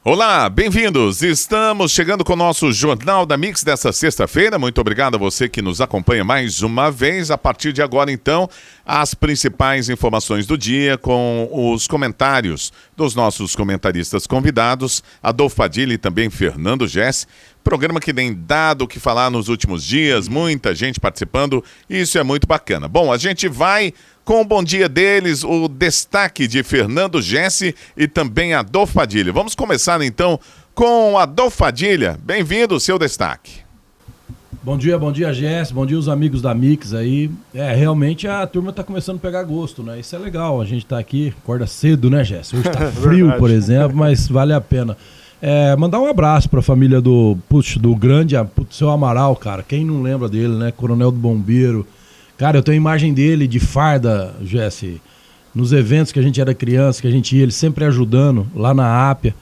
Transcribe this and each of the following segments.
Olá, bem-vindos! Estamos chegando com o nosso Jornal da Mix dessa sexta-feira. Muito obrigado a você que nos acompanha mais uma vez. A partir de agora, então, as principais informações do dia com os comentários dos nossos comentaristas convidados, Adolfo Padilha e também Fernando Gessi. Programa que tem dado o que falar nos últimos dias, muita gente participando, e isso é muito bacana. Bom, a gente vai com o bom dia deles, o destaque de Fernando Gessi e também Adolfo Padilha. Vamos começar então com Adolfo Padilha. Bem-vindo, seu destaque. Bom dia, Gessi, bom dia os amigos da Mix aí. Realmente a turma tá começando a pegar gosto, né? Isso é legal, a gente tá aqui, acorda cedo, né, Gessi? Hoje tá frio, por exemplo, mas vale a pena. Mandar um abraço pra família do grande seu Amaral, cara. Quem não lembra dele, né? Coronel do Bombeiro. Cara, eu tenho a imagem dele de farda, Gessi, nos eventos que a gente era criança, que a gente ia, ele sempre ajudando lá na Ápia.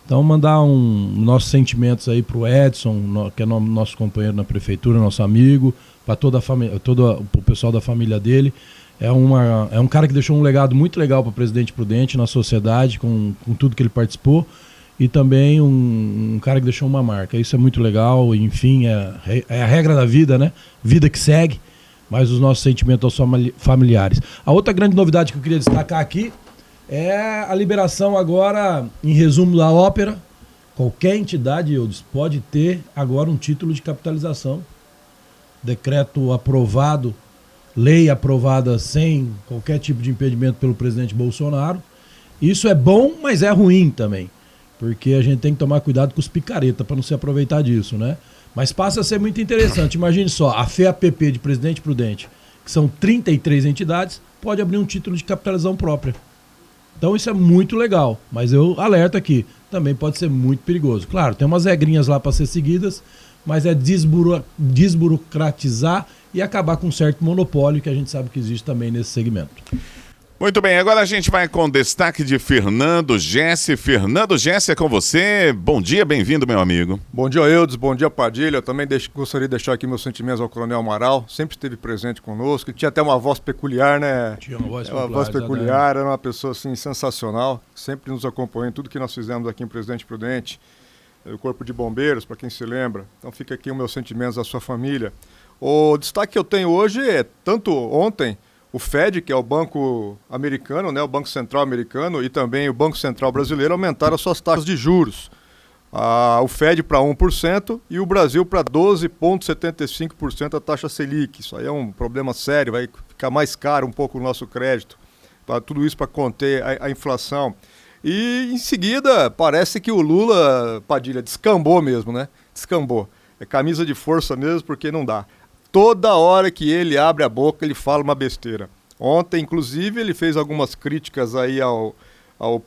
Então, mandar nossos sentimentos aí pro Edson, que é nosso companheiro na prefeitura, nosso amigo, para todo o pessoal da família dele. É um cara que deixou um legado muito legal para Presidente Prudente na sociedade, com tudo que ele participou. E também um cara que deixou uma marca. Isso é muito legal, enfim, é a regra da vida, né? Vida que segue, mas os nossos sentimentos aos familiares. A outra grande novidade que eu queria destacar aqui é a liberação agora, em resumo, da ópera. Qualquer entidade, Eudes, pode ter agora um título de capitalização. Decreto aprovado, lei aprovada sem qualquer tipo de impedimento pelo presidente Bolsonaro. Isso é bom, mas é ruim também. Porque a gente tem que tomar cuidado com os picareta para não se aproveitar disso, né? Mas passa a ser muito interessante. Imagine só, a FEAPP de Presidente Prudente, que são 33 entidades, pode abrir um título de capitalização própria. Então isso é muito legal, mas eu alerto aqui, também pode ser muito perigoso. Claro, tem umas regrinhas lá para ser seguidas, mas é desburocratizar e acabar com um certo monopólio que a gente sabe que existe também nesse segmento. Muito bem, agora a gente vai com o destaque de Fernando Gessi. Fernando Gessi, é com você. Bom dia, bem-vindo, meu amigo. Bom dia, Eudes, bom dia, Padilha. Eu também gostaria de deixar aqui meus sentimentos ao Coronel Amaral. Sempre esteve presente conosco. Tinha até uma voz peculiar, né? Tinha uma voz peculiar, era uma pessoa assim, sensacional. Sempre nos acompanhou em tudo que nós fizemos aqui em Presidente Prudente. O Corpo de Bombeiros, para quem se lembra. Então fica aqui os meus sentimentos à sua família. O destaque que eu tenho hoje é, tanto ontem, o Fed, que é o banco americano, né, o Banco Central americano, e também o Banco Central brasileiro aumentaram as suas taxas de juros. O Fed para 1% e o Brasil para 12,75% a taxa Selic. Isso aí é um problema sério, vai ficar mais caro um pouco o nosso crédito. Tudo isso para conter a inflação. E em seguida, parece que o Lula, Padilha, descambou mesmo, né? Descambou. É camisa de força mesmo, porque não dá. Toda hora que ele abre a boca, ele fala uma besteira. Ontem, inclusive, ele fez algumas críticas aí ao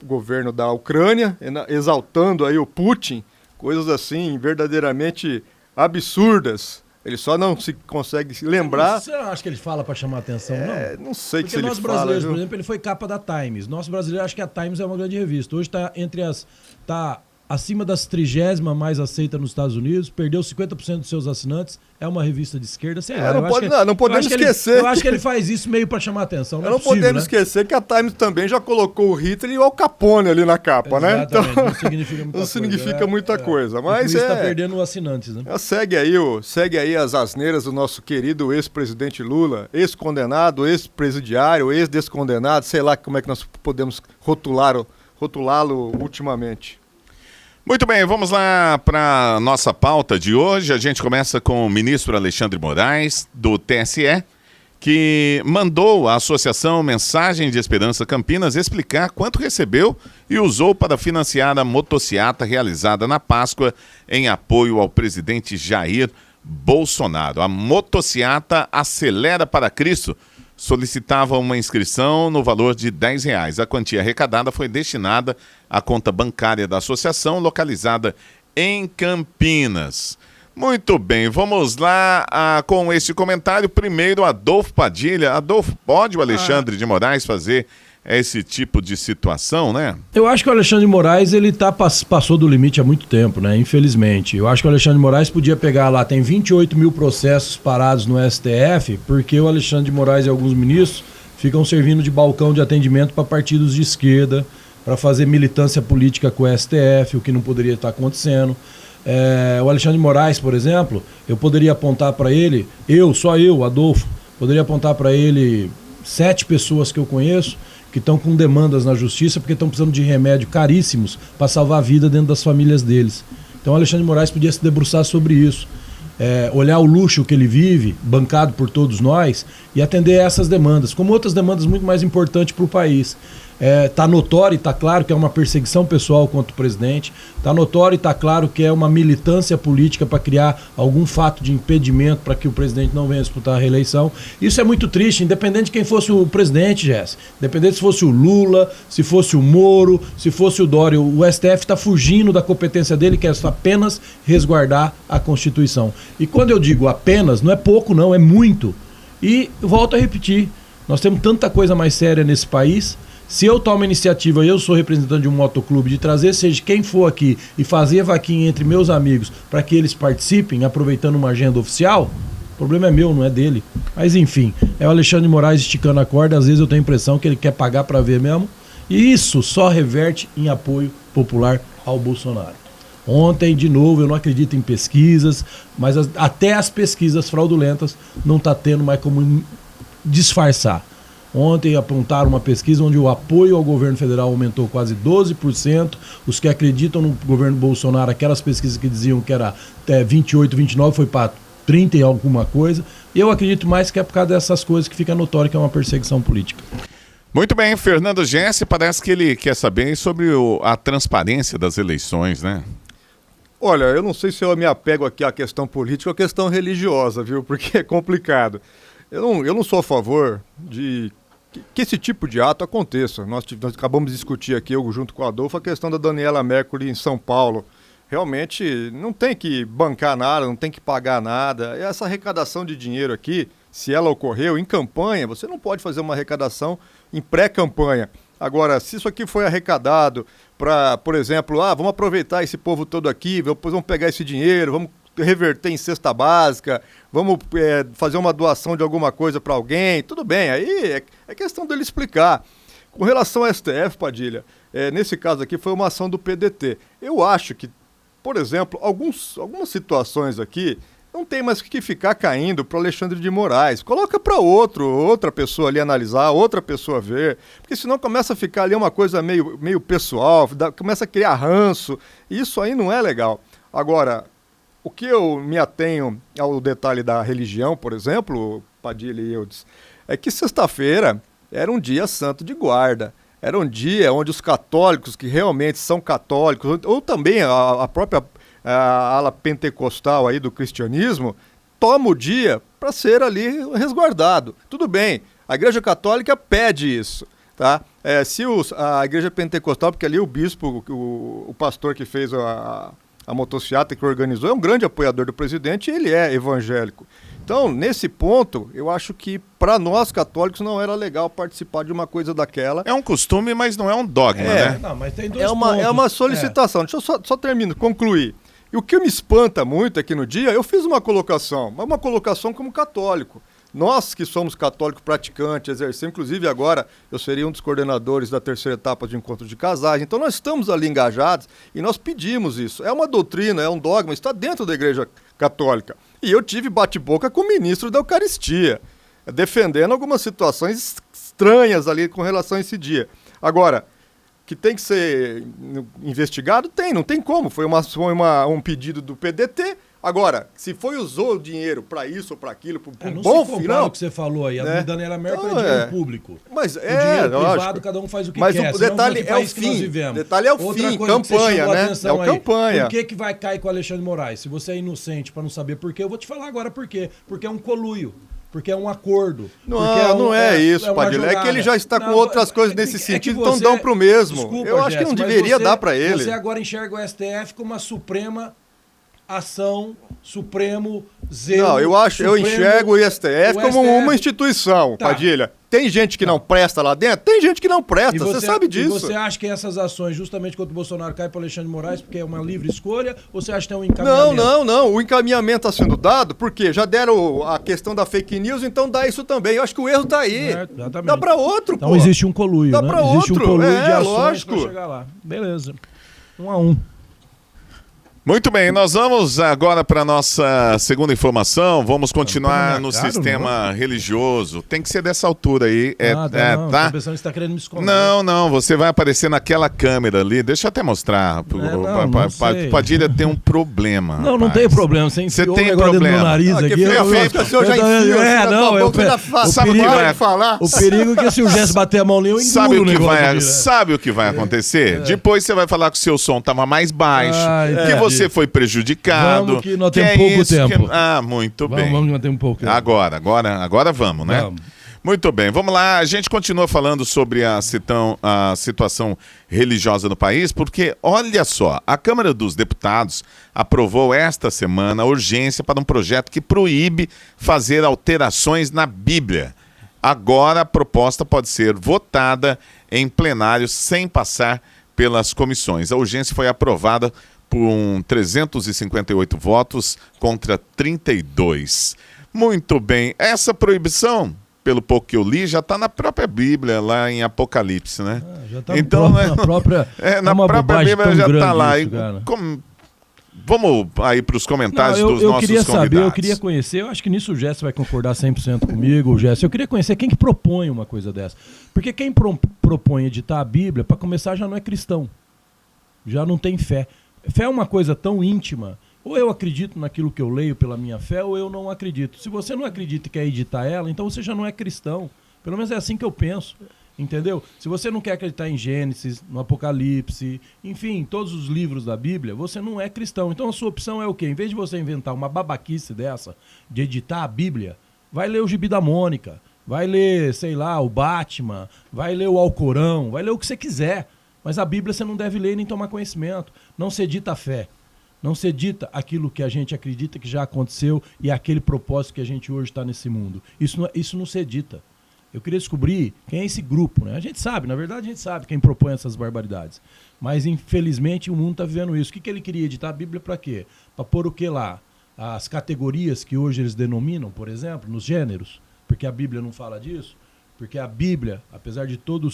governo da Ucrânia, exaltando aí o Putin, coisas assim verdadeiramente absurdas. Ele só não se consegue se lembrar. Você não acha que ele fala para chamar atenção, não? Não sei porque se ele fala. Porque nós brasileiros, por exemplo, ele foi capa da Times. Nosso brasileiro acha que a Times é uma grande revista. Hoje está acima das 30ª mais aceita nos Estados Unidos, perdeu 50% dos seus assinantes, é uma revista de esquerda, sei lá. Não podemos esquecer. Eu acho que ele faz isso meio para chamar atenção. Não podemos esquecer que a Times também já colocou o Hitler e o Al Capone ali na capa, né? Então, não significa muita coisa. Não significa muita coisa, mas está perdendo assinantes, né? Segue aí as asneiras do nosso querido ex-presidente Lula, ex-condenado, ex-presidiário, ex-descondenado, sei lá como é que nós podemos rotulá-lo ultimamente. Muito bem, vamos lá para nossa pauta de hoje. A gente começa com o ministro Alexandre Moraes, do TSE, que mandou à Associação Mensagem de Esperança Campinas explicar quanto recebeu e usou para financiar a motociata realizada na Páscoa em apoio ao presidente Jair Bolsonaro. A motociata Acelera para Cristo solicitava uma inscrição no valor de R$10. A quantia arrecadada foi destinada à conta bancária da associação, localizada em Campinas. Muito bem, vamos lá com esse comentário. Primeiro, Adolfo Padilha. Adolfo, pode o Alexandre de Moraes fazer esse tipo de situação, né? Eu acho que o Alexandre de Moraes, ele passou do limite há muito tempo, né? Infelizmente. Eu acho que o Alexandre de Moraes podia pegar lá, tem 28 mil processos parados no STF, porque o Alexandre de Moraes e alguns ministros ficam servindo de balcão de atendimento para partidos de esquerda, para fazer militância política com o STF, o que não poderia estar acontecendo. O Alexandre de Moraes, por exemplo, eu poderia apontar para ele, só eu, Adolfo, poderia apontar para ele 7 pessoas que eu conheço que estão com demandas na justiça porque estão precisando de remédio caríssimos para salvar a vida dentro das famílias deles. Então o Alexandre de Moraes podia se debruçar sobre isso. Olhar o luxo que ele vive, bancado por todos nós, e atender essas demandas, como outras demandas muito mais importantes para o país. Está notório e está claro que é uma perseguição pessoal contra o presidente, está notório e está claro que é uma militância política para criar algum fato de impedimento para que o presidente não venha disputar a reeleição. Isso é muito triste, independente de quem fosse o presidente, Jess. Independente se fosse o Lula, se fosse o Moro, se fosse o Dória. O STF está fugindo da competência dele, que é apenas resguardar a Constituição. E quando eu digo apenas, não é pouco não, é muito. E volto a repetir, nós temos tanta coisa mais séria nesse país. Se eu tomo a iniciativa, eu sou representante de um motoclube, de trazer seja quem for aqui e fazer vaquinha entre meus amigos para que eles participem, aproveitando uma agenda oficial, o problema é meu, não é dele. Mas enfim, é o Alexandre de Moraes esticando a corda, às vezes eu tenho a impressão que ele quer pagar para ver mesmo, e isso só reverte em apoio popular ao Bolsonaro. Ontem, de novo, eu não acredito em pesquisas, mas até as pesquisas fraudulentas não está tendo mais como disfarçar. Ontem apontaram uma pesquisa onde o apoio ao governo federal aumentou quase 12%. Os que acreditam no governo Bolsonaro, aquelas pesquisas que diziam que era 28, 29, foi para 30 e alguma coisa. Eu acredito mais que é por causa dessas coisas que fica notório que é uma perseguição política. Muito bem, Fernando Jesse, parece que ele quer saber sobre a transparência das eleições, né? Olha, eu não sei se eu me apego aqui à questão política ou à questão religiosa, viu? Porque é complicado. Eu não sou a favor de que esse tipo de ato aconteça. Nós acabamos de discutir aqui, eu junto com o Adolfo, a questão da Daniela Mercury em São Paulo. Realmente não tem que bancar nada, não tem que pagar nada. Essa arrecadação de dinheiro aqui, se ela ocorreu em campanha, você não pode fazer uma arrecadação em pré-campanha. Agora, se isso aqui foi arrecadado para, por exemplo, vamos aproveitar esse povo todo aqui, depois vamos pegar esse dinheiro, vamos reverter em cesta básica, vamos fazer uma doação de alguma coisa para alguém, tudo bem, aí é questão dele explicar. Com relação ao STF, Padilha, nesse caso aqui foi uma ação do PDT. Eu acho que, por exemplo, algumas situações aqui não tem mais que ficar caindo para o Alexandre de Moraes. Coloca para outra pessoa ali analisar, outra pessoa ver, porque senão começa a ficar ali uma coisa meio pessoal, começa a criar ranço, e isso aí não é legal. Agora, o que eu me atenho ao detalhe da religião, por exemplo, Padilha e Eudes, é que sexta-feira era um dia santo de guarda. Era um dia onde os católicos, que realmente são católicos, ou também a própria ala pentecostal aí do cristianismo, toma o dia para ser ali resguardado. Tudo bem, a Igreja Católica pede isso, tá? Se a Igreja Pentecostal, porque ali o bispo, o pastor que fez a motociata que organizou, é um grande apoiador do presidente e ele é evangélico. Então, nesse ponto, eu acho que para nós católicos não era legal participar de uma coisa daquela. É um costume, mas não é um dogma, né? Não, mas tem dois é uma solicitação. Deixa eu só concluir. E o que me espanta muito aqui no dia, eu fiz uma colocação, mas uma colocação como católico. Nós que somos católicos praticantes, exercemos, inclusive agora eu seria um dos coordenadores da terceira etapa de encontro de casais, então nós estamos ali engajados e nós pedimos isso. É uma doutrina, é um dogma, está dentro da Igreja Católica. E eu tive bate-boca com o ministro da Eucaristia, defendendo algumas situações estranhas ali com relação a esse dia. Agora, que tem que ser investigado? Não tem como. Foi um pedido do PDT. Agora, se usou o dinheiro para isso ou para aquilo, para um bom final... o que você falou aí, a Daniela Mercury é dinheiro público. Mas o dinheiro privado, cada um faz o que quer. Mas o detalhe é o fim. O detalhe é o fim, campanha, né? É o campanha. Por que vai cair com o Alexandre de Moraes? Se você é inocente para não saber por quê, eu vou te falar agora por quê. Porque é um coluio. Porque é um acordo. Não é isso, Padilha. É que ele já está com outras coisas nesse sentido, então dão para o mesmo. Desculpa, eu acho que não deveria dar para ele. Você agora enxerga o STF como a suprema ação, Supremo, zelo... Não, eu Supremo, enxergo o STF como uma instituição, Tá. Padilha. Tem gente que não presta lá dentro? Tem gente que não presta, você sabe disso. E você acha que essas ações, justamente contra o Bolsonaro, caem para o Alexandre de Moraes porque é uma livre escolha, ou você acha que tem um encaminhamento? Não. O encaminhamento está sendo dado porque já deram a questão da fake news, então dá isso também. Eu acho que o erro está aí. Exatamente. Dá para outro, Então existe um coluio, Dá né? pra Existe outro. um coluio de ações lógico. para chegar lá. Beleza. 1 a 1. Muito bem, nós vamos agora para nossa segunda informação. Vamos continuar no cara, sistema religioso. Tem que ser dessa altura aí. Não, tá? tô pensando que você está querendo me esconder. Não, você vai aparecer naquela câmera ali. Deixa eu até mostrar. não sei. Padilha tem um problema. Não rapaz. tem problema. Você enfiou tem um negócio dentro do problema. meu nariz Que aqui. feio, o senhor já enfia, Sabe o que vai falar. O perigo é que se o Gesso bater a mão ali, eu Sabe engulo o que negócio vai, aqui, né? sabe o que vai acontecer? Depois você vai falar que o seu som estava mais baixo, que entendi. você foi prejudicado. Vamos que nós temos é pouco isso tempo. Muito bem. Vamos manter um pouco. Agora vamos, né? Vamos. Muito bem, vamos lá. A gente continua falando sobre a situação religiosa no país, porque, olha só, a Câmara dos Deputados aprovou esta semana a urgência para um projeto que proíbe fazer alterações na Bíblia. Agora a proposta pode ser votada em plenário sem passar pelas comissões. A urgência foi aprovada por 358 votos contra 32. Muito bem. Essa proibição, pelo pouco que eu li, já está na própria Bíblia, lá em Apocalipse, né? Já tá Então, na própria... na uma própria bobagem Bíblia tão já está grande lá. isso, cara. Vamos aí para os comentários Não, dos eu nossos queria convidados. saber, eu queria conhecer, eu acho que nisso o Gesso vai concordar 100% comigo, Gesso. Eu queria conhecer quem que propõe uma coisa dessa. Porque quem propõe editar a Bíblia, para começar, já não é cristão. Já não tem fé. Fé é uma coisa tão íntima. Ou eu acredito naquilo que eu leio pela minha fé, ou eu não acredito. Se você não acredita e quer editar ela, então você já não é cristão. Pelo menos é assim que eu penso. Entendeu? Se você não quer acreditar em Gênesis, no Apocalipse, enfim, em todos os livros da Bíblia, você não é cristão. Então a sua opção é o quê? Em vez de você inventar uma babaquice dessa, de editar a Bíblia, vai ler o Gibi da Mônica, vai ler, sei lá, o Batman, vai ler o Alcorão, vai ler o que você quiser. Mas a Bíblia você não deve ler nem tomar conhecimento. Não se edita a fé. Não se edita aquilo que a gente acredita que já aconteceu e é aquele propósito que a gente hoje está nesse mundo. Isso não se edita. Eu queria descobrir quem é esse grupo, né? A gente sabe, na verdade a gente sabe quem propõe essas barbaridades. Mas infelizmente o mundo está vivendo isso. O que ele queria editar a Bíblia para quê? Para pôr o que lá? As categorias que hoje eles denominam, por exemplo, nos gêneros, porque a Bíblia não fala disso, porque a Bíblia, apesar de todo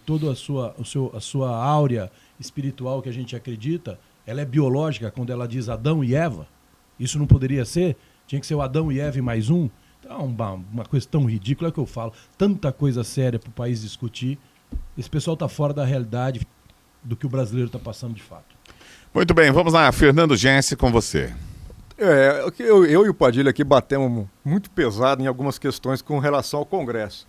toda a sua áurea espiritual que a gente acredita, ela é biológica quando ela diz Adão e Eva. Isso não poderia ser? Tinha que ser o Adão e Eva e mais um? Então, uma coisa tão ridícula, é o que eu falo. Tanta coisa séria para o país discutir. Esse pessoal está fora da realidade do que o brasileiro está passando de fato. Muito bem, vamos lá. Fernando Gense, com você. Eu e o Padilha aqui batemos muito pesado em algumas questões com relação ao Congresso.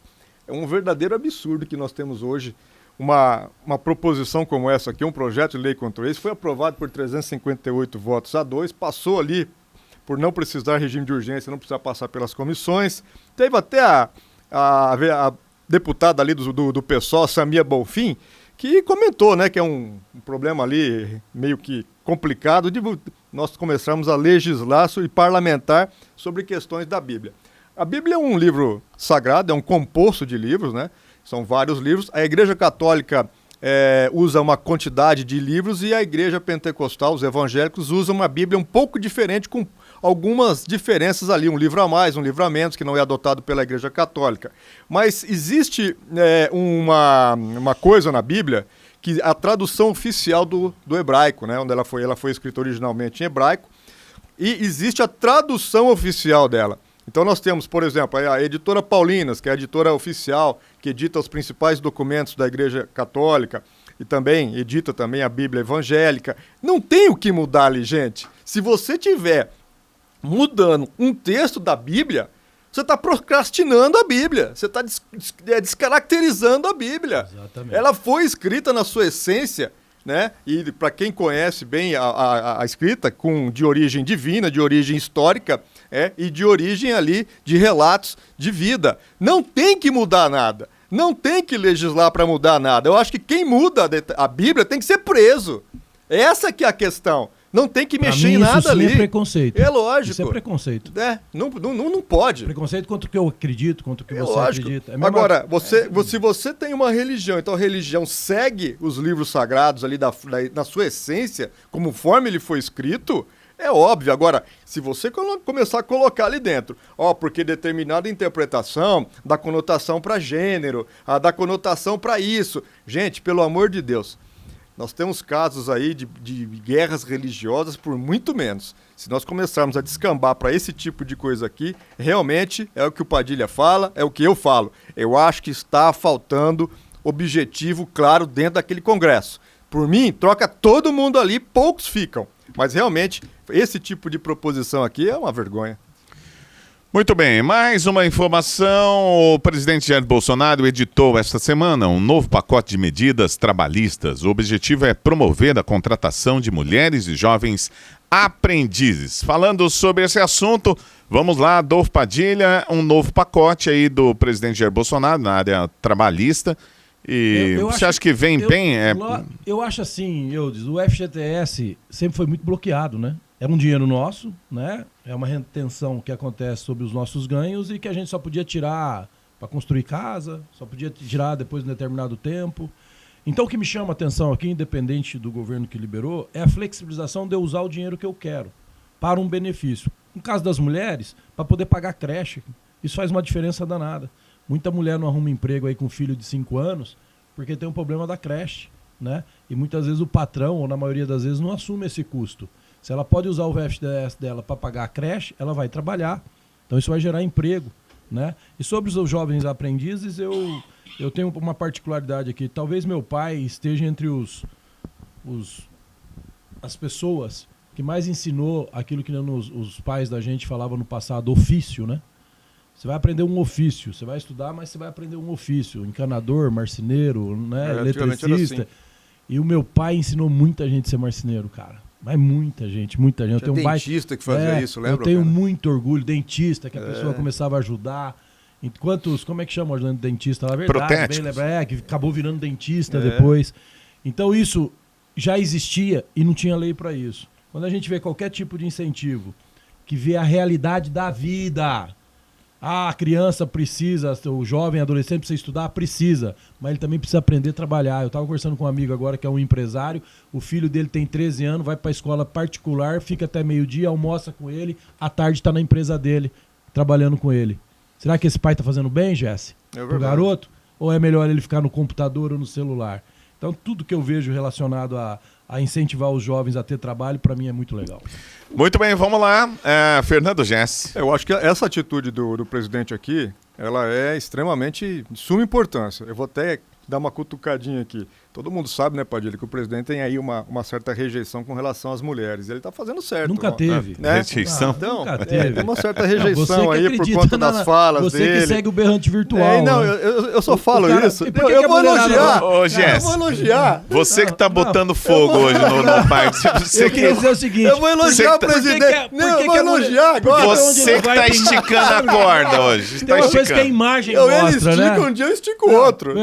É um verdadeiro absurdo que nós temos hoje. Uma proposição como essa aqui, um projeto de lei contra esse, foi aprovado por 358 votos a 2, passou ali por não precisar regime de urgência, não precisar passar pelas comissões. Teve até a deputada ali do PSOL, Samia Bonfim, que comentou, né, que é um problema ali meio que complicado de nós começarmos a legislar e parlamentar sobre questões da Bíblia. A Bíblia é um livro sagrado, é um composto de livros, né? São vários livros. A Igreja Católica usa uma quantidade de livros e a Igreja Pentecostal, os evangélicos, usam uma Bíblia um pouco diferente, com algumas diferenças ali, um livro a mais, um livro a menos, que não é adotado pela Igreja Católica. Mas existe uma coisa na Bíblia, que a tradução oficial do hebraico, né, onde ela foi escrita originalmente em hebraico, e existe a tradução oficial dela. Então nós temos, por exemplo, a editora Paulinas, que é a editora oficial, que edita os principais documentos da Igreja Católica e também edita também a Bíblia evangélica. Não tem o que mudar ali, gente. Se você tiver mudando um texto da Bíblia, você está procrastinando a Bíblia, você está descaracterizando a Bíblia. Exatamente. Ela foi escrita na sua essência, né? E para quem conhece bem a escrita, de origem divina, de origem histórica, e de origem ali de relatos de vida. Não tem que mudar nada. Não tem que legislar para mudar nada. Eu acho que quem muda a Bíblia tem que ser preso. Essa que é a questão. Não tem que Pra mexer mim, em nada isso sim ali. é preconceito. É lógico. Isso é preconceito. Não pode. Preconceito contra o que eu acredito, contra o que É você lógico. acredita. É a mesma- Agora, se você tem uma religião, então a religião segue os livros sagrados ali na sua essência, conforme ele foi escrito, é óbvio. Agora, se você começar a colocar ali dentro, porque determinada interpretação dá conotação para gênero, dá conotação para isso. Gente, pelo amor de Deus, nós temos casos aí de guerras religiosas por muito menos. Se nós começarmos a descambar para esse tipo de coisa aqui, realmente é o que o Padilha fala, é o que eu falo. Eu acho que está faltando objetivo claro dentro daquele Congresso. Por mim, troca todo mundo ali, poucos ficam. Mas realmente, esse tipo de proposição aqui é uma vergonha. Muito bem, mais uma informação. O presidente Jair Bolsonaro editou esta semana um novo pacote de medidas trabalhistas. O objetivo é promover a contratação de mulheres e jovens aprendizes. Falando sobre esse assunto, vamos lá, Adolfo Padilha, um novo pacote aí do presidente Jair Bolsonaro na área trabalhista. E você acha que vem bem? Eu acho assim, o FGTS sempre foi muito bloqueado, né? Era um dinheiro nosso, né? É uma retenção que acontece sobre os nossos ganhos e que a gente só podia tirar para construir casa, só podia tirar depois de um determinado tempo. Então o que me chama a atenção aqui, independente do governo que liberou, é a flexibilização de eu usar o dinheiro que eu quero para um benefício. No caso das mulheres, para poder pagar creche. Isso faz uma diferença danada. Muita mulher não arruma emprego aí com filho de 5 anos porque tem um problema da creche, né? E muitas vezes o patrão, ou na maioria das vezes, não assume esse custo. Se ela pode usar o FGTS dela para pagar a creche, ela vai trabalhar. Então isso vai gerar emprego, né? E sobre os jovens aprendizes, eu tenho uma particularidade aqui. Talvez meu pai esteja entre as pessoas que mais ensinou aquilo que os pais da gente falavam no passado, ofício, né? Você vai aprender um ofício, você vai estudar, mas você vai aprender um ofício. Encanador, marceneiro, né? Eletricista. Assim. E o meu pai ensinou muita gente a ser marceneiro, cara. Mas muita gente. Eu tenho dentista que fazia isso, lembra? Eu tenho muito orgulho. Dentista, que a pessoa começava a ajudar. Como é que chama o ajudante de dentista? Na verdade, que acabou virando dentista depois. Então isso já existia e não tinha lei para isso. Quando a gente vê qualquer tipo de incentivo que vê a realidade da vida... a criança precisa, o jovem, adolescente precisa estudar, precisa, mas ele também precisa aprender a trabalhar. Eu estava conversando com um amigo agora que é um empresário, o filho dele tem 13 anos, vai para a escola particular, fica até meio-dia, almoça com ele, à tarde está na empresa dele, trabalhando com ele. Será que esse pai está fazendo bem, Jesse? Pro garoto? Ou é melhor ele ficar no computador ou no celular? Então tudo que eu vejo relacionado a incentivar os jovens a ter trabalho, para mim é muito legal. Muito bem, vamos lá. Fernando Jesse. Eu acho que essa atitude do presidente aqui, ela é extremamente de suma importância. Eu vou até dar uma cutucadinha aqui. Todo mundo sabe, né, Padilha, que o presidente tem aí uma certa rejeição com relação às mulheres. Ele está fazendo certo. Nunca teve. Né? Rejeição? Então, nunca teve. Tem uma certa rejeição aí por conta das falas dele. Você que segue o berrante virtual. Não, né? eu só falo isso. Eu vou elogiar. Ô, Jess, eu vou elogiar. Você que está botando fogo hoje no parque. Eu queria dizer o seguinte. Eu vou elogiar o presidente. Não, eu vou elogiar agora. Você que está esticando a corda hoje. Tem uma coisa que a imagem ele mostra, estica um dia, eu estico o outro.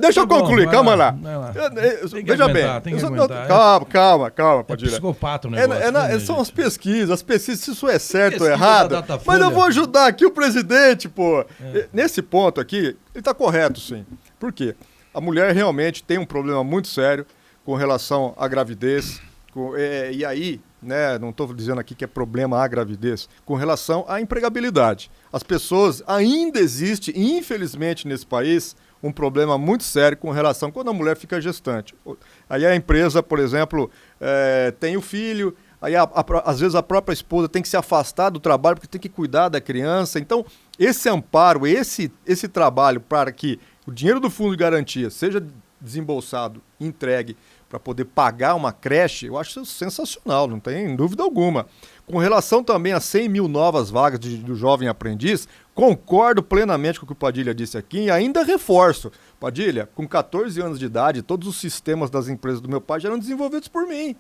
Deixa eu concluir, calma lá. Veja bem. Calma, Padilha. Psicopata o negócio. São as pesquisas, se isso é certo ou errado. Mas eu vou ajudar aqui o presidente, pô. Nesse ponto aqui, ele está correto, sim. Por quê? A mulher realmente tem um problema muito sério com relação à gravidez. E aí, né, não estou dizendo aqui que é problema a gravidez, com relação à empregabilidade. As pessoas, ainda existe, infelizmente, nesse país, um problema muito sério com relação quando a mulher fica gestante. Aí a empresa, por exemplo, tem o filho, aí às vezes a própria esposa tem que se afastar do trabalho porque tem que cuidar da criança. Então, esse amparo, esse trabalho para que o dinheiro do fundo de garantia seja desembolsado, entregue para poder pagar uma creche, eu acho sensacional, não tem dúvida alguma. Com relação também a 100 mil novas vagas do jovem aprendiz, concordo plenamente com o que o Padilha disse aqui e ainda reforço. Padilha, com 14 anos de idade, todos os sistemas das empresas do meu pai já eram desenvolvidos por mim.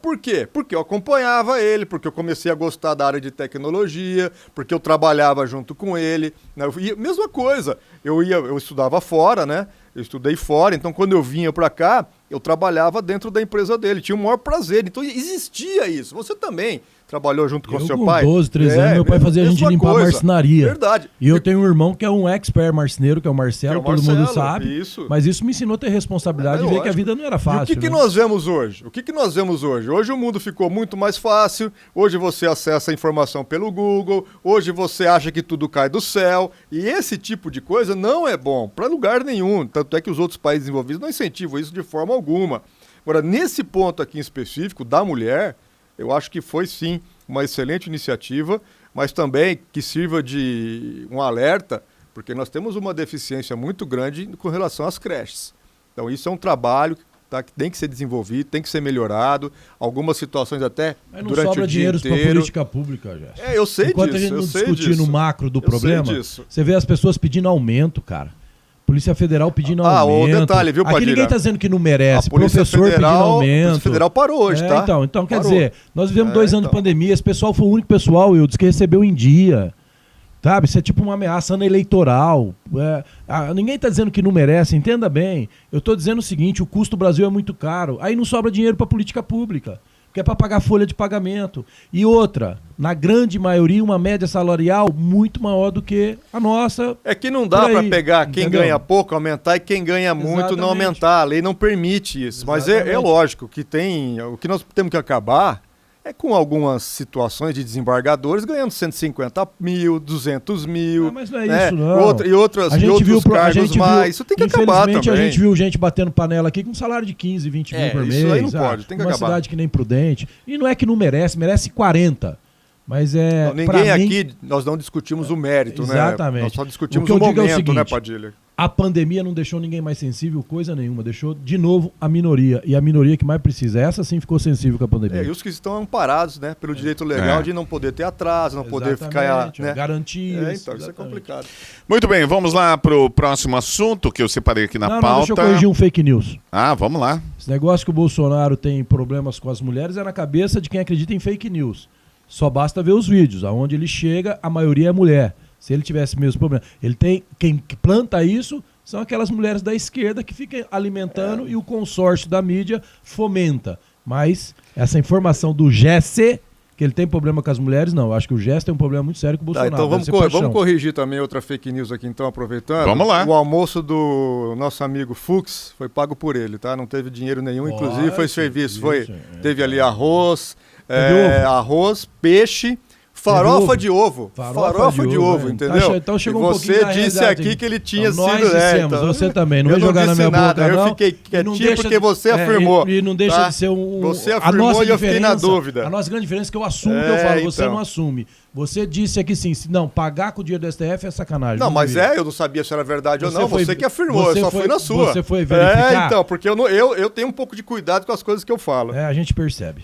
Por quê? Porque eu acompanhava ele, porque eu comecei a gostar da área de tecnologia, porque eu trabalhava junto com ele. Né? Mesma coisa, eu estudava fora, né? Eu estudei fora, então quando eu vinha para cá, eu trabalhava dentro da empresa dele, tinha o maior prazer. Então existia isso. Você também trabalhou junto com seu pai? 12, 13 anos, meu pai fazia a gente limpar a marcenaria. Verdade. E eu tenho um irmão que é um expert marceneiro, que é o Marcelo, todo mundo sabe. Isso. Mas isso me ensinou a ter responsabilidade e ver que a vida não era fácil. E o que nós vemos hoje? Hoje o mundo ficou muito mais fácil, hoje você acessa a informação pelo Google, hoje você acha que tudo cai do céu, e esse tipo de coisa não é bom para lugar nenhum, tanto é que os outros países desenvolvidos não incentivam isso de forma alguma. Agora, nesse ponto aqui em específico, da mulher, eu acho que foi sim uma excelente iniciativa, mas também que sirva de um alerta, porque nós temos uma deficiência muito grande com relação às creches. Então isso é um trabalho que tem que ser desenvolvido, tem que ser melhorado, algumas situações até mas não durante sobra o dia dinheiro inteiro. para política pública, Jéssica. Eu sei Enquanto disso, a gente não eu sei discutir disso. no macro do problema, você vê as pessoas pedindo aumento, cara. Polícia Federal pedindo aumento. O detalhe, viu, Padilha? Aqui ninguém está dizendo que não merece. A Polícia Professor Federal, pedindo aumento. A Polícia Federal parou hoje, tá? Então quer Parou. dizer, nós vivemos 2 anos de pandemia, esse pessoal foi o único pessoal, Wildes, que recebeu em dia. Sabe? Isso é tipo uma ameaça ano eleitoral. Ninguém está dizendo que não merece, entenda bem. Eu estou dizendo o seguinte, o custo do Brasil é muito caro. Aí não sobra dinheiro para política pública, que é para pagar folha de pagamento. E outra, na grande maioria, uma média salarial muito maior do que a nossa. É que não dá para pegar quem ganha pouco, aumentar, e quem ganha muito não aumentar. A lei não permite isso. Mas é lógico que o que nós temos que acabar é com algumas situações de desembargadores ganhando 150 mil, 200 mil. Mas não é isso, não. E outros cargos mais. Isso tem que acabar também. Infelizmente, a gente viu gente batendo panela aqui com um salário de 15, 20 mil por mês. Isso aí não pode, tem que acabar. Uma cidade que nem Prudente. E não é que não merece, merece 40. Mas ninguém aqui, nós não discutimos o mérito, exatamente. Né? Nós só discutimos o momento, seguinte, né, Padilha? A pandemia não deixou ninguém mais sensível, coisa nenhuma. Deixou, de novo, a minoria. E a minoria que mais precisa. Essa sim ficou sensível com a pandemia. E os que estão amparados, né? Pelo direito legal de não poder ter atraso, não poder ficar... Né? Garantias. Então, isso é complicado. Muito bem, vamos lá para o próximo assunto que eu separei aqui na pauta. Não, deixa eu corrigir um fake news. Vamos lá. Esse negócio que o Bolsonaro tem problemas com as mulheres é na cabeça de quem acredita em fake news. Só basta ver os vídeos. Aonde ele chega, a maioria é mulher. Se ele tivesse mesmo problema. Quem planta isso são aquelas mulheres da esquerda que ficam alimentando e o consórcio da mídia fomenta. Mas essa informação do Jesse, que ele tem problema com as mulheres, não. Eu acho que o Jesse tem um problema muito sério com o Bolsonaro. Então vamos corrigir também outra fake news aqui, então, aproveitando. Vamos lá. O almoço do nosso amigo Fux foi pago por ele, tá? Não teve dinheiro nenhum, inclusive foi serviço. Teve ali arroz, peixe, farofa de ovo. Farofa de ovo, entendeu? Então chegou e você disse aqui que ele tinha sido... Nós dissemos, você também. Não vai jogar na minha boca, não. Eu fiquei quietinho porque você afirmou. E não deixa de ser um... Você afirmou e eu fiquei na dúvida. A nossa grande diferença é que eu assumo o que eu falo, você não assume. Você disse aqui sim, não, pagar com o dinheiro do STF é sacanagem. Não, mas eu não sabia se era verdade ou não, você que afirmou, eu só fui na sua. Você foi verificar? Então, porque eu tenho um pouco de cuidado com as coisas que eu falo. A gente percebe.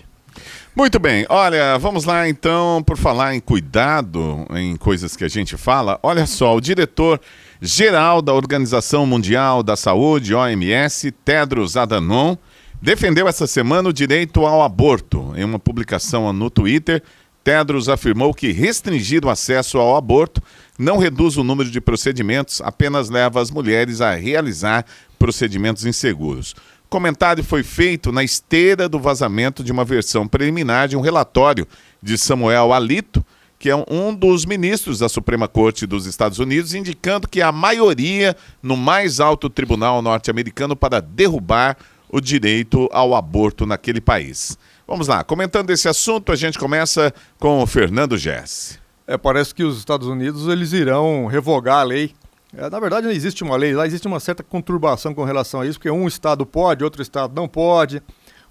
Muito bem, olha, vamos lá então, por falar em cuidado, em coisas que a gente fala, olha só, o diretor-geral da Organização Mundial da Saúde, OMS, Tedros Adhanom, defendeu essa semana o direito ao aborto. Em uma publicação no Twitter, Tedros afirmou que restringir o acesso ao aborto não reduz o número de procedimentos, apenas leva as mulheres a realizar procedimentos inseguros. O comentário foi feito na esteira do vazamento de uma versão preliminar de um relatório de Samuel Alito, que é um dos ministros da Suprema Corte dos Estados Unidos, indicando que a maioria no mais alto tribunal norte-americano para derrubar o direito ao aborto naquele país. Vamos lá, comentando esse assunto, a gente começa com o Fernando Jesse. Parece que os Estados Unidos eles irão revogar a lei. Na verdade, não existe uma lei, lá existe uma certa conturbação com relação a isso, porque um estado pode, outro estado não pode.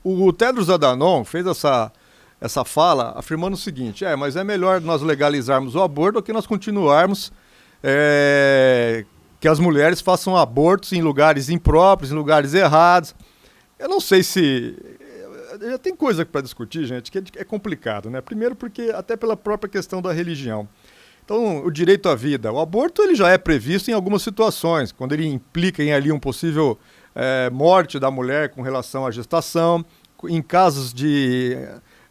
O Tedros Adhanom fez essa fala afirmando o seguinte, mas é melhor nós legalizarmos o aborto do que nós continuarmos que as mulheres façam abortos em lugares impróprios, em lugares errados. Eu não sei se... Já tem coisa para discutir, gente, que é complicado, né? Primeiro porque até pela própria questão da religião. Então, o direito à vida, o aborto ele já é previsto em algumas situações, quando ele implica em ali um possível morte da mulher com relação à gestação, em casos de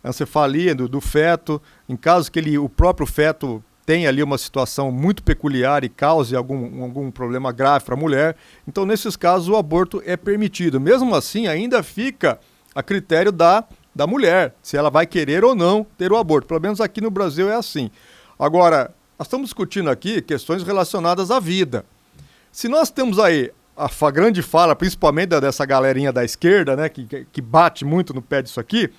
ancefalia do feto, em casos que o próprio feto tem ali uma situação muito peculiar e cause algum problema grave para a mulher. Então, nesses casos, o aborto é permitido. Mesmo assim, ainda fica a critério da mulher, se ela vai querer ou não ter o aborto. Pelo menos aqui no Brasil é assim. Agora, nós estamos discutindo aqui questões relacionadas à vida. Se nós temos aí a grande fala, principalmente dessa galerinha da esquerda, né, que bate muito no pé disso aqui,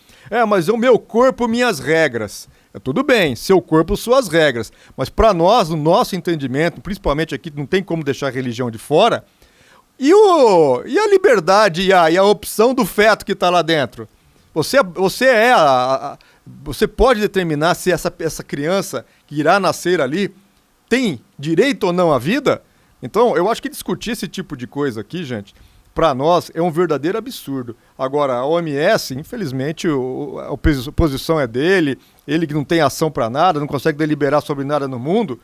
mas o meu corpo, minhas regras. Tudo bem, seu corpo, suas regras. Mas para nós, no nosso entendimento, principalmente aqui, não tem como deixar a religião de fora, e a liberdade e a opção do feto que está lá dentro? Você pode determinar se essa criança que irá nascer ali tem direito ou não à vida? Então, eu acho que discutir esse tipo de coisa aqui, gente, para nós é um verdadeiro absurdo. Agora, a OMS, infelizmente, a posição é dele, ele que não tem ação para nada, não consegue deliberar sobre nada no mundo,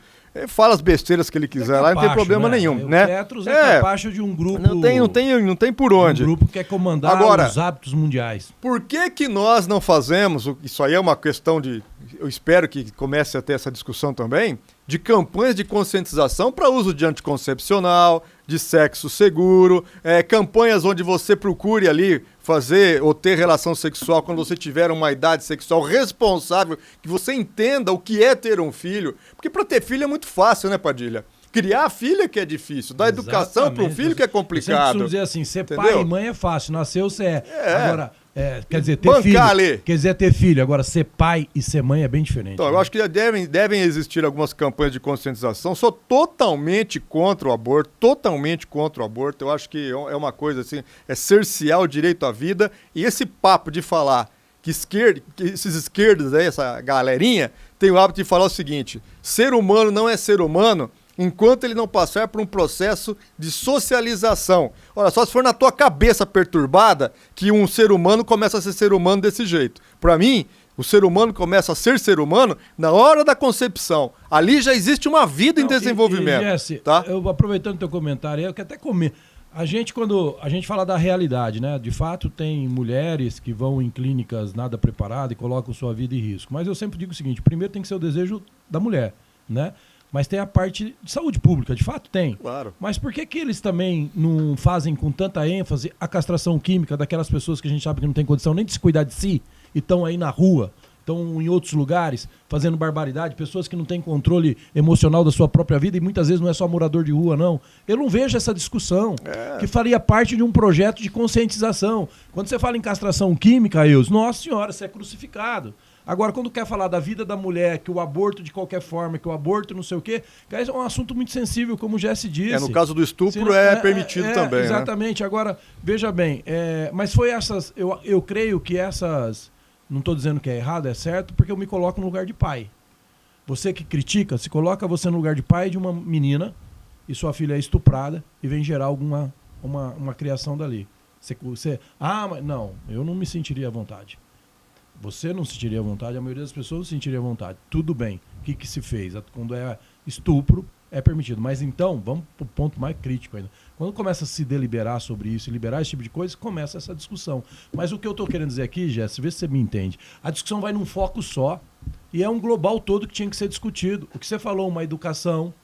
fala as besteiras que ele quiser lá, não tem problema nenhum. O né? Petros é capacho de um grupo... Não tem por onde. Um grupo que quer comandar agora, os hábitos mundiais. Por que nós não fazemos, isso aí é uma questão de... Eu espero que comece a ter essa discussão também, de campanhas de conscientização para uso de anticoncepcional, de sexo seguro, campanhas onde você procure ali fazer ou ter relação sexual quando você tiver uma idade sexual responsável, que você entenda o que é ter um filho. Porque para ter filho é muito fácil, né, Padilha? Criar a filha que é difícil, dar educação para um filho que é complicado. Eu sempre dizer assim, ser pai e mãe é fácil, nasceu você é. Agora, quer dizer, ter bancar filho, ali. Quer dizer, ter filho. Agora, ser pai e ser mãe é bem diferente. Então, eu acho que devem existir algumas campanhas de conscientização. Sou totalmente contra o aborto, Eu acho que é uma coisa assim, é cercear o direito à vida. E esse papo de falar que esses esquerdos aí, essa galerinha, tem o hábito de falar o seguinte: ser humano não é ser humano enquanto ele não passar por um processo de socialização. Olha, só se for na tua cabeça perturbada que um ser humano começa a ser ser humano desse jeito. Para mim, o ser humano começa a ser ser humano na hora da concepção. Ali já existe uma vida em desenvolvimento. Jesse, tá? Eu aproveitando o teu comentário, eu quero até comer. Quando a gente fala da realidade, né? De fato, tem mulheres que vão em clínicas nada preparadas e colocam sua vida em risco. Mas eu sempre digo o seguinte: primeiro tem que ser o desejo da mulher, né? Mas tem a parte de saúde pública, de fato tem. Claro. Mas por que eles também não fazem com tanta ênfase a castração química daquelas pessoas que a gente sabe que não tem condição nem de se cuidar de si e estão aí na rua, estão em outros lugares fazendo barbaridade, pessoas que não têm controle emocional da sua própria vida e muitas vezes não é só morador de rua, não. Eu não vejo essa discussão, que faria parte de um projeto de conscientização. Quando você fala em castração química, nossa senhora, você é crucificado. Agora, quando quer falar da vida da mulher, que o aborto de qualquer forma, que o aborto não sei o quê, é um assunto muito sensível, como o Jesse disse. No caso do estupro permitido também, exatamente. Né? Agora, veja bem, mas foi essas... Eu creio que essas... Não estou dizendo que é errado, é certo, porque eu me coloco no lugar de pai. Você que critica, se coloca você no lugar de pai de uma menina e sua filha é estuprada e vem gerar uma criação dali. Mas não, eu não me sentiria à vontade. Você não sentiria à vontade, a maioria das pessoas não sentiria à vontade. Tudo bem. O que se fez? Quando é estupro, é permitido. Mas então, vamos para o ponto mais crítico ainda. Quando começa a se deliberar sobre isso, liberar esse tipo de coisa, começa essa discussão. Mas o que eu estou querendo dizer aqui, Jéssica, vê se você me entende. A discussão vai num foco só e é um global todo que tinha que ser discutido. O que você falou, uma educação,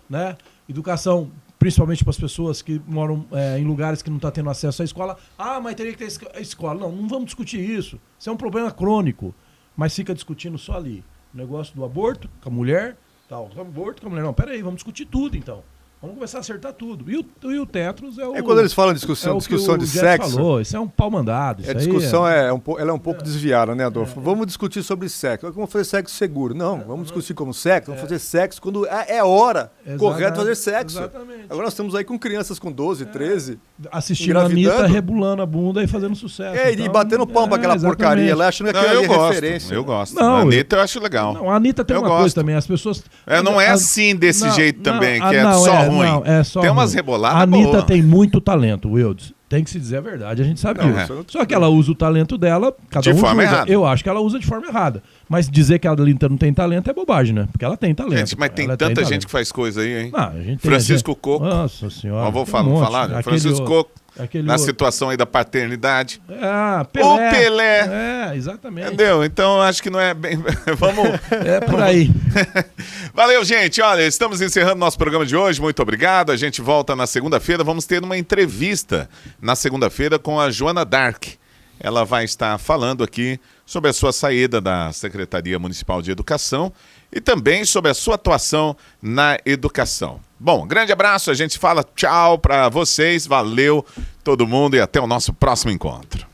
né? Educação... principalmente para as pessoas que moram em lugares que não estão tendo acesso à escola. Mas teria que ter escola. Não vamos discutir isso. Isso é um problema crônico. Mas fica discutindo só ali. O negócio do aborto com a mulher, tal. Aborto com a mulher. Não, peraí, vamos discutir tudo então. Vamos começar a acertar tudo. E o Tetros é o... quando eles falam discussão de sexo... falou, isso é um pau mandado. A discussão ela é um pouco desviada, né, Adolfo? Vamos discutir sobre sexo. Vamos fazer sexo seguro. Não, vamos discutir como sexo. Vamos fazer sexo quando é hora correta de fazer sexo. Exatamente. Agora nós estamos aí com crianças com 12, 13... assistindo a Anitta rebolando a bunda e fazendo sucesso. E batendo palma pra aquela porcaria lá, achando que aquilo é referência. Eu gosto. A Anitta eu acho legal. Não, a Anitta tem uma coisa também. As pessoas... não é assim desse jeito também, que é só ruim. É só tem umas reboladas. A Anitta tem muito talento, Wildes. Tem que se dizer a verdade, a gente sabe disso. Só que ela usa o talento dela, de forma errada. Eu acho que ela usa de forma errada. Mas dizer que a Anitta não tem talento é bobagem, né? Porque ela tem talento. Gente, mas tem tanta gente que faz coisa aí, hein? A gente Francisco Coco. Nossa senhora. Vou falar. Francisco Coco Aquele na outro. situação aí da paternidade. Pelé. O Pelé. Exatamente. Entendeu? Então acho que não é bem. Vamos. É por aí. Valeu, gente. Olha, estamos encerrando nosso programa de hoje. Muito obrigado. A gente volta na segunda-feira. Vamos ter uma entrevista na segunda-feira com a Joana Dark. Ela vai estar falando aqui sobre a sua saída da Secretaria Municipal de Educação e também sobre a sua atuação na educação. Bom, grande abraço. A gente fala tchau para vocês. Valeu todo mundo e até o nosso próximo encontro.